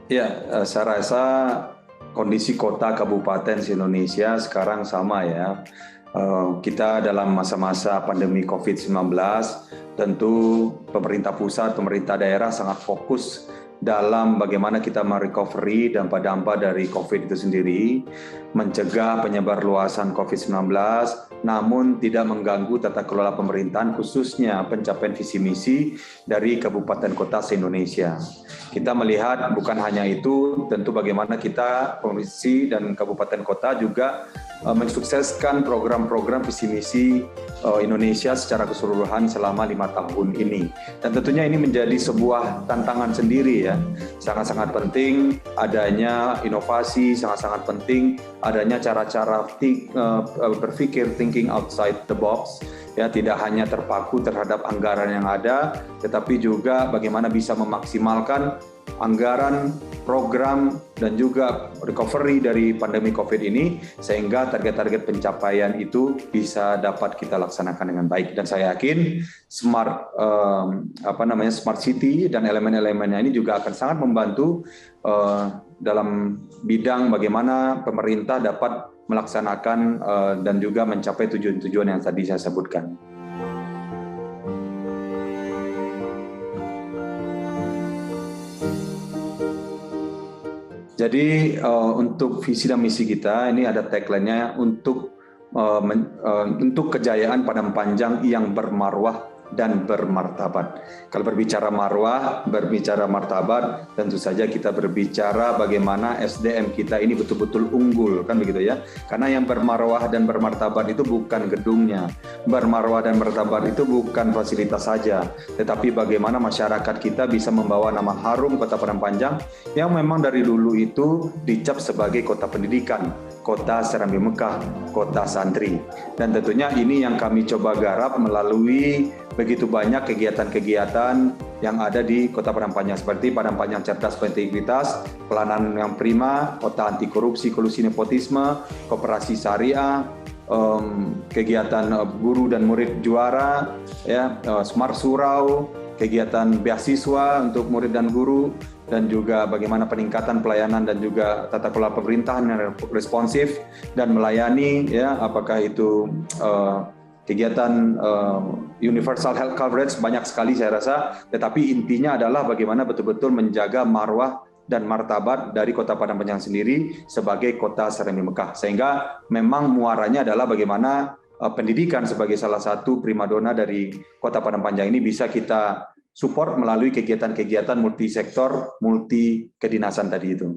Ya, saya rasa kondisi kota kabupaten di Indonesia sekarang sama ya. Kita dalam masa-masa pandemi COVID-19, tentu pemerintah pusat, pemerintah daerah sangat fokus dalam bagaimana kita merecovery dampak-dampak dari COVID itu sendiri, mencegah penyebar luasan COVID-19, namun tidak mengganggu tata kelola pemerintahan, khususnya pencapaian visi misi dari kabupaten kota se-Indonesia. Kita melihat bukan hanya itu, tentu bagaimana kita, provinsi dan kabupaten kota juga mensukseskan program-program visi misi Indonesia secara keseluruhan selama 5 tahun ini. Dan tentunya ini menjadi sebuah tantangan sendiri ya. Sangat-sangat penting adanya inovasi, sangat-sangat penting adanya cara-cara berpikir, thinking outside the box, ya, tidak hanya terpaku terhadap anggaran yang ada, tetapi juga bagaimana bisa memaksimalkan anggaran, program, dan juga recovery dari pandemi COVID ini, sehingga target-target pencapaian itu bisa dapat kita laksanakan dengan baik. Dan saya yakin smart city dan elemen-elemennya ini juga akan sangat membantu dalam bidang bagaimana pemerintah dapat melaksanakan dan juga mencapai tujuan-tujuan yang tadi saya sebutkan. Jadi untuk visi dan misi kita ini ada tagline-nya untuk kejayaan Padang Panjang yang bermarwah dan bermartabat. Kalau berbicara marwah, berbicara martabat, tentu saja kita berbicara bagaimana SDM kita ini betul-betul unggul, kan begitu ya. Karena yang bermarwah dan bermartabat itu bukan gedungnya, bermarwah dan martabat itu bukan fasilitas saja, tetapi bagaimana masyarakat kita bisa membawa nama harum Kota Padang Panjang yang memang dari dulu itu dicap sebagai kota pendidikan, kota Serambi Mekah, kota santri. Dan tentunya ini yang kami coba garap melalui begitu banyak kegiatan-kegiatan yang ada di Kota Padang Panjang, seperti Padang Panjang Cerdas Berintegritas, Pelayanan yang Prima, Kota Anti Korupsi, Kolusi Nepotisme, Koperasi Syariah, kegiatan guru dan murid juara, ya, Smart Surau, kegiatan beasiswa untuk murid dan guru, dan juga bagaimana peningkatan pelayanan dan juga tata kelola pemerintahan yang responsif dan melayani, ya, apakah itu kegiatan universal health coverage, banyak sekali saya rasa, tetapi intinya adalah bagaimana betul-betul menjaga marwah dan martabat dari Kota Padang Panjang sendiri sebagai kota Serambi Mekah, sehingga memang muaranya adalah bagaimana pendidikan sebagai salah satu primadona dari Kota Padang Panjang ini bisa kita support melalui kegiatan-kegiatan multisektor, multi kedinasan tadi itu.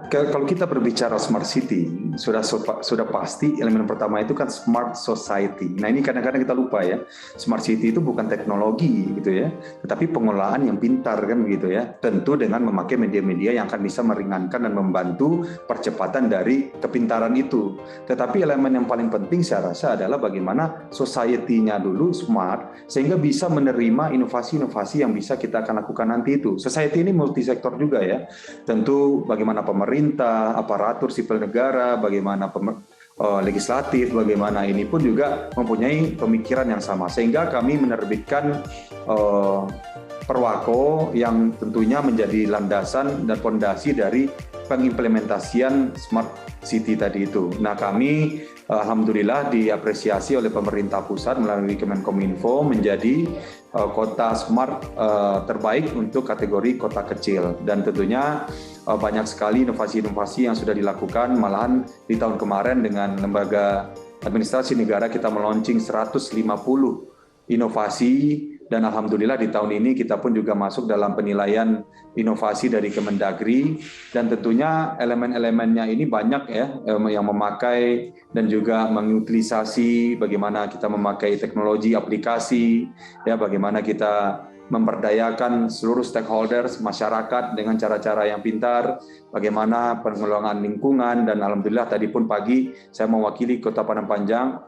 Kalau kita berbicara smart city, sudah pasti elemen pertama itu kan smart society. Nah, ini kadang-kadang kita lupa ya, smart city itu bukan teknologi gitu ya, tetapi pengelolaan yang pintar kan begitu ya. Tentu dengan memakai media-media yang akan bisa meringankan dan membantu percepatan dari kepintaran itu. Tetapi elemen yang paling penting saya rasa adalah bagaimana society-nya dulu smart sehingga bisa menerima inovasi-inovasi yang bisa kita akan lakukan nanti itu. Society ini multisektor juga ya. Tentu bagaimana pemerintah, aparatur sipil negara, bagaimana legislatif, bagaimana ini pun juga mempunyai pemikiran yang sama. Sehingga kami menerbitkan Perwako yang tentunya menjadi landasan dan fondasi dari pengimplementasian Smart City tadi itu. Nah, kami alhamdulillah diapresiasi oleh pemerintah pusat melalui Kemenkominfo menjadi kota smart terbaik untuk kategori kota kecil. Dan tentunya banyak sekali inovasi-inovasi yang sudah dilakukan, malahan di tahun kemarin dengan lembaga administrasi negara kita meluncing 150 inovasi, dan alhamdulillah di tahun ini kita pun juga masuk dalam penilaian inovasi dari Kemendagri, dan tentunya elemen-elemennya ini banyak ya yang memakai dan juga mengutilisasi bagaimana kita memakai teknologi aplikasi, ya, bagaimana kita memberdayakan seluruh stakeholders masyarakat dengan cara-cara yang pintar, bagaimana pengelolaan lingkungan, dan alhamdulillah tadi pun pagi saya mewakili Kota Padang Panjang,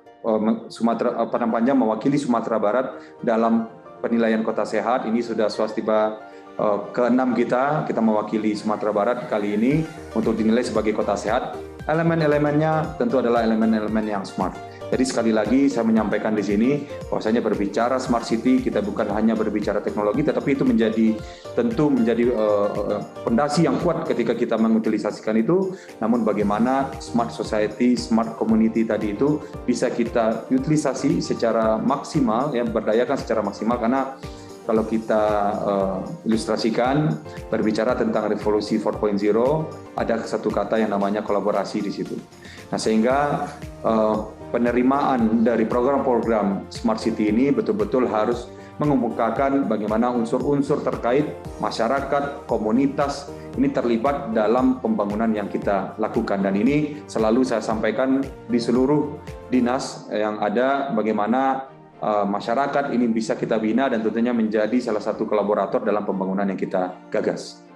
Padang Panjang mewakili Sumatera Barat dalam penilaian kota sehat. Ini sudah swastiba ke-6 kita mewakili Sumatera Barat kali ini untuk dinilai sebagai kota sehat. elemen-elemennya tentu adalah elemen-elemen yang smart. Jadi sekali lagi saya menyampaikan di sini bahwasanya berbicara smart city kita bukan hanya berbicara teknologi, tetapi itu tentu menjadi fondasi yang kuat ketika kita mengutilisasikan itu. Namun bagaimana smart society, smart community tadi itu bisa kita utilisasi secara maksimal, ya, berdayakan secara maksimal, karena kalau kita ilustrasikan berbicara tentang revolusi 4.0, ada satu kata yang namanya kolaborasi di situ. Nah, sehingga penerimaan dari program-program Smart City ini betul-betul harus mengemukakan bagaimana unsur-unsur terkait masyarakat, komunitas ini terlibat dalam pembangunan yang kita lakukan. Dan ini selalu saya sampaikan di seluruh dinas yang ada, bagaimana masyarakat ini bisa kita bina dan tentunya menjadi salah satu kolaborator dalam pembangunan yang kita gagas.